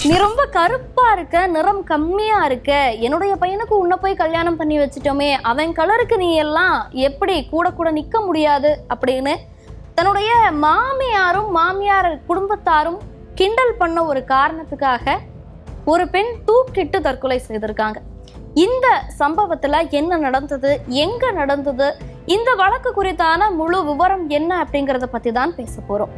நீ ரொம்ப கருப்பா இருக்க, நிறம் கம்மியா இருக்க, என்னுடைய பையனுக்கு உன்னை போய் கல்யாணம் பண்ணி வச்சுட்டோமே, அவன் கலருக்கு நீ எல்லாம் எப்படி கூட கூட நிக்க முடியாது அப்படின்னு தன்னுடைய மாமியாரும் மாமியார் குடும்பத்தாரும் கிண்டல் பண்ண ஒரு காரணத்துக்காக ஒரு பெண் தூக்கிட்டு தற்கொலை செய்திருக்காங்க. இந்த சம்பவத்துல என்ன நடந்தது, எங்க நடந்தது, இந்த வழக்கு குறித்தான முழு விவரம் என்ன அப்படிங்கறத பத்தி தான் பேச போறோம்.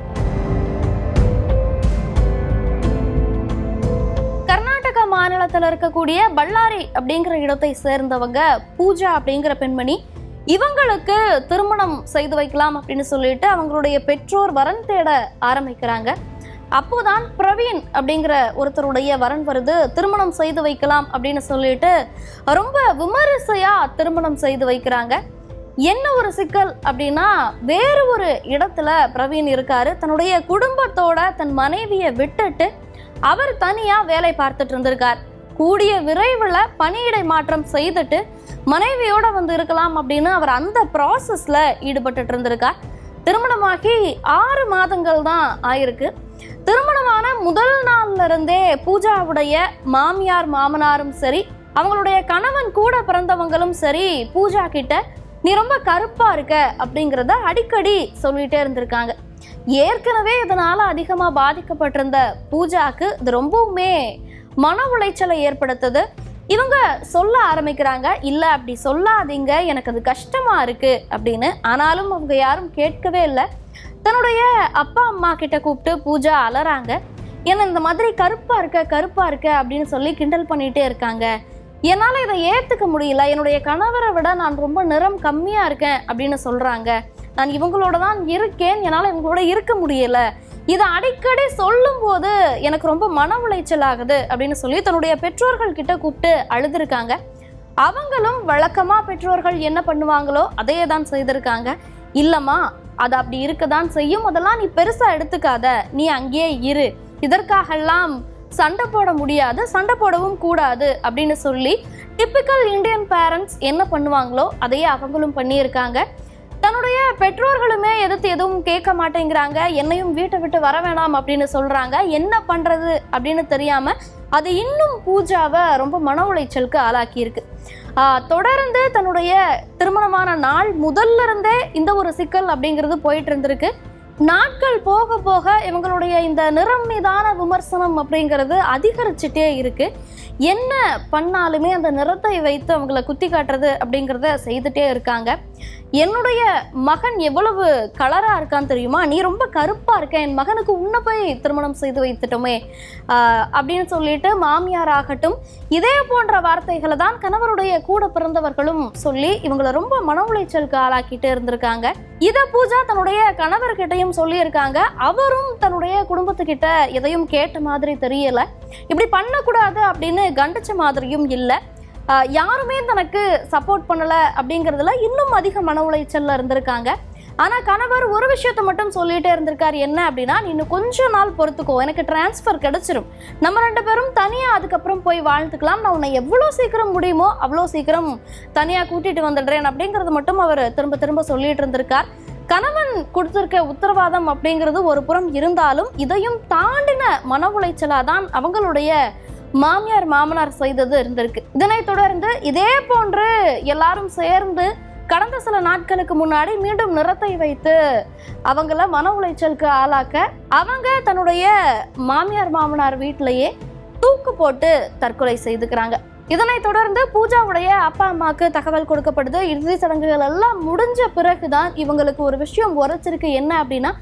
கர்நாடக மாநிலத்தில் இருக்கக்கூடிய பல்லாரி அப்படிங்கிற இடத்தை சேர்ந்தவங்க பூஜா அப்படிங்கிற பெண்மணி. இவங்களுக்கு திருமணம் செய்து வைக்கலாம் அப்படின்னு சொல்லிட்டு அவங்களுடைய பெற்றோர் வரன் தேட ஆரம்பிக்கிறாங்க. அப்போதான் பிரவீன் அப்படிங்கிற ஒருத்தருடைய வரன் வருது. திருமணம் செய்து வைக்கலாம் அப்படின்னு சொல்லிட்டு ரொம்ப விமரிசையா திருமணம் செய்து வைக்கிறாங்க. என்ன ஒரு சிக்கல் அப்படின்னா, வேறு ஒரு இடத்துல பிரவீன் இருக்காரு. தன்னுடைய குடும்பத்தோட தன் மனைவியை விட்டுட்டு அவர் தனியா வேலை பார்த்துட்டு இருந்திருக்கார். கூடிய விரைவில் பணியிடை மாற்றம் செய்துட்டு மனைவியோட வந்து இருக்கலாம் அப்படின்னு அவர் அந்த ப்ராசஸ்ல ஈடுபட்டு இருந்திருக்கார். திருமணமாகி 6 மாதங்கள் தான் ஆயிருக்கு. திருமணமான முதல் நாள்ல இருந்தே பூஜாவுடைய மாமியார் மாமனாரும் சரி, அவங்களுடைய கணவன் கூட பிறந்தவங்களும் சரி, பூஜா கிட்ட நீ ரொம்ப கருப்பா இருக்க அப்படிங்கிறத அடிக்கடி சொல்லிட்டே இருந்திருக்காங்க. ஏற்கனவே இதனால அதிகமா பாதிக்கப்பட்டிருந்த பூஜாக்கு இது ரொம்பவுமே மன உளைச்சலை ஏற்படுத்துது. இவங்க சொல்ல ஆரம்பிக்கிறாங்க, இல்ல அப்படி சொல்லாதீங்க, எனக்கு அது கஷ்டமா இருக்கு அப்படின்னு. ஆனாலும் அவங்க யாரும் கேட்கவே இல்லை. தன்னுடைய அப்பா அம்மா கிட்ட கூப்பிட்டு பூஜா அலறாங்க. ஏன்னா இந்த மாதிரி கருப்பா இருக்க அப்படின்னு சொல்லி கிண்டல் பண்ணிட்டே இருக்காங்க. என்னால் இதை ஏற்றுக்க முடியல, என்னுடைய கணவரை விட நான் ரொம்ப நிறம் கம்மியாக இருக்கேன் அப்படின்னு சொல்கிறாங்க. நான் இவங்களோட தான் இருக்கேன், என்னால் இவங்களோட இருக்க முடியல, இதை அடிக்கடி சொல்லும் போது எனக்கு ரொம்ப மன உளைச்சல் ஆகுது அப்படின்னு சொல்லி தன்னுடைய பெற்றோர்கள் கிட்ட கூப்பிட்டு அழுதுருக்காங்க. அவங்களும் வழக்கமாக பெற்றோர்கள் என்ன பண்ணுவாங்களோ அதையே தான் செய்திருக்காங்க. இல்லைம்மா, அது அப்படி இருக்கதான் செய்யும், அதெல்லாம் நீ பெருசாக எடுத்துக்காத, நீ அங்கேயே இரு, இதற்காகலாம் சண்டை போட முடியாது, சண்டை போடவும் கூடாது அப்படின்னு சொல்லி டிப்பிக்கல் இந்தியன் பேரண்ட்ஸ் என்ன பண்ணுவாங்களோ அதையே அவங்களும் பண்ணியிருக்காங்க. தன்னுடைய பெற்றோர்களுமே எதிர்த்து எதுவும் கேட்க மாட்டேங்கிறாங்க. என்னையும் வீட்டை விட்டு வர வேணாம் அப்படின்னு சொல்றாங்க. என்ன பண்றது அப்படின்னு தெரியாம அது இன்னும் பூஜாவை ரொம்ப மன உளைச்சலுக்கு ஆளாக்கி இருக்கு. தொடர்ந்து தன்னுடைய திருமணமான நாள் முதல்ல இருந்தே இந்த ஒரு சிக்கல் அப்படிங்கிறது போயிட்டு இருந்திருக்கு. நாட்கள் போக போக இவங்களுடைய இந்த நிறம் மீதான விமர்சனம் அப்படிங்கிறது அதிகரிச்சுட்டே இருக்கு. என்ன பண்ணாலுமே அந்த நிறத்தை வைத்து அவங்களை குத்தி காட்டுறது அப்படிங்கிறத செய்துட்டே இருக்காங்க. என்னுடைய மகன் எவ்வளவு கலரா இருக்கான்னு தெரியுமா, நீ ரொம்ப கருப்பா இருக்க, என் மகனுக்கு உன்னை போய் திருமணம் செய்து வைத்துட்டோமே அப்படின்னு சொல்லிட்டு மாமியார் ஆகட்டும் இதே போன்ற வார்த்தைகளை தான் கணவருடைய கூட பிறந்தவர்களும் சொல்லி இவங்களை ரொம்ப மன உளைச்சலுக்கு ஆளாக்கிட்டு இருந்திருக்காங்க. இதை பூஜா தன்னுடைய கணவர்கிட்டையும் சொல்லி இருக்காங்க. அவரும் தன்னுடைய குடும்பத்துக்கிட்ட எதையும் கேட்ட மாதிரி தெரியல, இப்படி பண்ணக்கூடாது அப்படின்னு கண்டிச்ச மாதிரியும் இல்லை. யாருமே தனக்கு சப்போர்ட் பண்ணல அப்படிங்கிறதுல இன்னும் அதிக மன உளைச்சல்ல இருந்திருக்காங்க. ஆனா கணவர் ஒரு விஷயத்த மட்டும் சொல்லிட்டே இருந்திருக்காரு. என்ன அப்படின்னா, நீ இன்னும் கொஞ்ச நாள் பொறுத்துக்கோ, எனக்கு டிரான்ஸ்ஃபர் கிடைச்சிரும், நம்ம 2 பேரும் தனியா அதுக்கப்புறம் போய் வாழ்ந்துக்கலாம், நான் உன்னை எவ்வளோ சீக்கிரம் முடியுமோ அவ்வளோ சீக்கிரம் தனியா கூட்டிட்டு வந்துடுறேன் அப்படிங்கிறது மட்டும் அவர் திரும்ப திரும்ப சொல்லிட்டு இருந்திருக்கார். கணவன் கொடுத்திருக்க உத்தரவாதம் அப்படிங்கிறது ஒரு புறம் இருந்தாலும் இதையும் தாண்டின மன உளைச்சலாதான் அவங்களுடைய மாமியார் மாமனார் செய்தது இருந்திருக்கு. இதனை தொடர்ந்து இதே போன்று எல்லாரும் சேர்ந்து கடந்த சில நாட்களுக்கு முன்னாடி மீண்டும் நிறத்தை வைத்து அவங்கள மன உளைச்சலுக்கு ஆளாக்க அவங்க தன்னுடைய மாமியார் மாமனார் வீட்டிலேயே தூக்கு போட்டு தற்கொலை செய்துக்கிறாங்க. இதனை தொடர்ந்து பூஜாவுடைய அப்பா அம்மாவுக்கு தகவல் கொடுக்கப்படுது. இறுதி சடங்குகள் எல்லாம் முடிஞ்ச பிறகுதான் இவங்களுக்கு ஒரு விஷயம் உரைச்சிருக்கு. என்ன அப்படின்னா,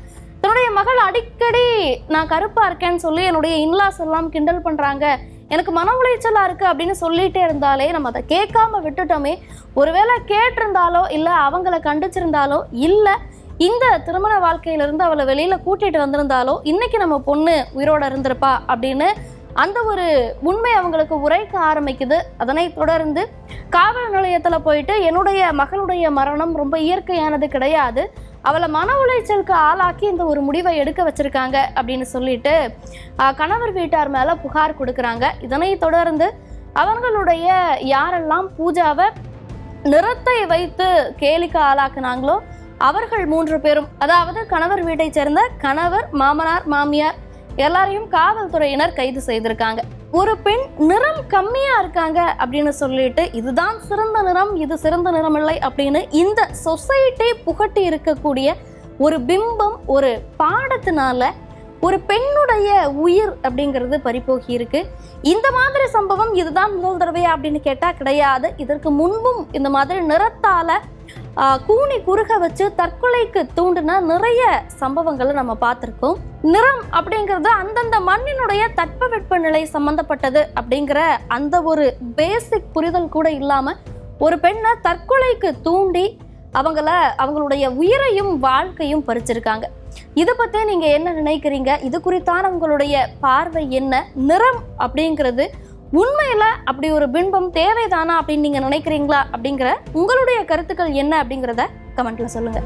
தன்னுடைய மகள் அடிக்கடி நான் கருப்பா இருக்கேன்னு சொல்லி என்னுடைய இன்லாஸ் எல்லாம் கிண்டல் பண்றாங்க, எனக்கு மன உளைச்சலா இருக்கு அப்படின்னு சொல்லிட்டே இருந்தாலே நம்ம அதை கேட்காம விட்டுட்டோமே, ஒருவேளை கேட்டிருந்தாலோ இல்லை அவங்கள கண்டிச்சிருந்தாலோ இல்லை இந்த திருமண வாழ்க்கையிலிருந்து அவளை வெளியில கூட்டிட்டு வந்திருந்தாலோ இன்னைக்கு நம்ம பொண்ணு உயிரோட இருந்திருப்பா அப்படின்னு அந்த ஒரு உண்மை அவங்களுக்கு உரைக்க ஆரம்பிக்குது. அதனை தொடர்ந்து காவல் நிலையத்தில் போயிட்டு என்னுடைய மகளுடைய மரணம் ரொம்ப இயற்கையானது கிடையாது, அவளை மன உளைச்சலுக்கு ஆளாக்கி இந்த ஒரு முடிவை எடுக்க வச்சிருக்காங்க அப்படின்னு சொல்லிட்டு கணவர் வீட்டார் மேல புகார் கொடுக்குறாங்க. இதனை தொடர்ந்து அவங்களுடைய யாரெல்லாம் பூஜாவை நிறத்தை வைத்து கேலிக்கு ஆளாக்குனாங்களோ அவர்கள் 3 பேரும், அதாவது கணவர் வீட்டை சேர்ந்த கணவர், மாமனார், மாமியார் எல்லாரையும் காவல்துறையினர் கைது செய்திருக்காங்க. ஒரு பெண் நிறம் கம்மியா இருக்காங்க அப்படின்னு சொல்லிட்டு இதுதான் சிறந்த நிறம், இது சிறந்த நிறம் இல்லை அப்படின்னு இந்த சொசைட்டி புகட்டி இருக்கக்கூடிய ஒரு பிம்பம், ஒரு பாடத்தினால ஒரு பெண்ணுடைய உயிர் அப்படிங்கிறது பறிபோகி இருக்கு. இந்த மாதிரி சம்பவம் இதுதான் முதல் தடவையா அப்படின்னு கேட்டா கிடையாது. இதற்கு முன்பும் இந்த மாதிரி நிறத்தால கூனி குறுக வச்சு தற்கொலைக்கு தூண்டின நிறைய சம்பவங்களை நம்ம பார்த்திருக்கோம். நிறம் அப்படிங்கிறது அந்தந்த மண்ணினுடைய தட்பவெப்ப நிலை சம்பந்தப்பட்டது அப்படிங்கிற அந்த ஒரு பேசிக் புரிதல் கூட இல்லாம ஒரு பெண்ணை தற்கொலைக்கு தூண்டி அவங்களுடைய உயிரையும் வாழ்க்கையும் பறிச்சிருக்காங்க. இதை பத்தி நீங்க என்ன நினைக்கிறீங்க? இது குறித்தான உங்களுடைய பார்வை என்ன? நிறம் அப்படிங்கிறது உண்மையில அப்படி ஒரு பிம்பம் தேவைதானா அப்படின்னு நீங்க நினைக்கிறீங்களா? அப்படிங்கிற உங்களுடைய கருத்துக்கள் என்ன அப்படிங்கிறத கமெண்ட்ல சொல்லுங்க.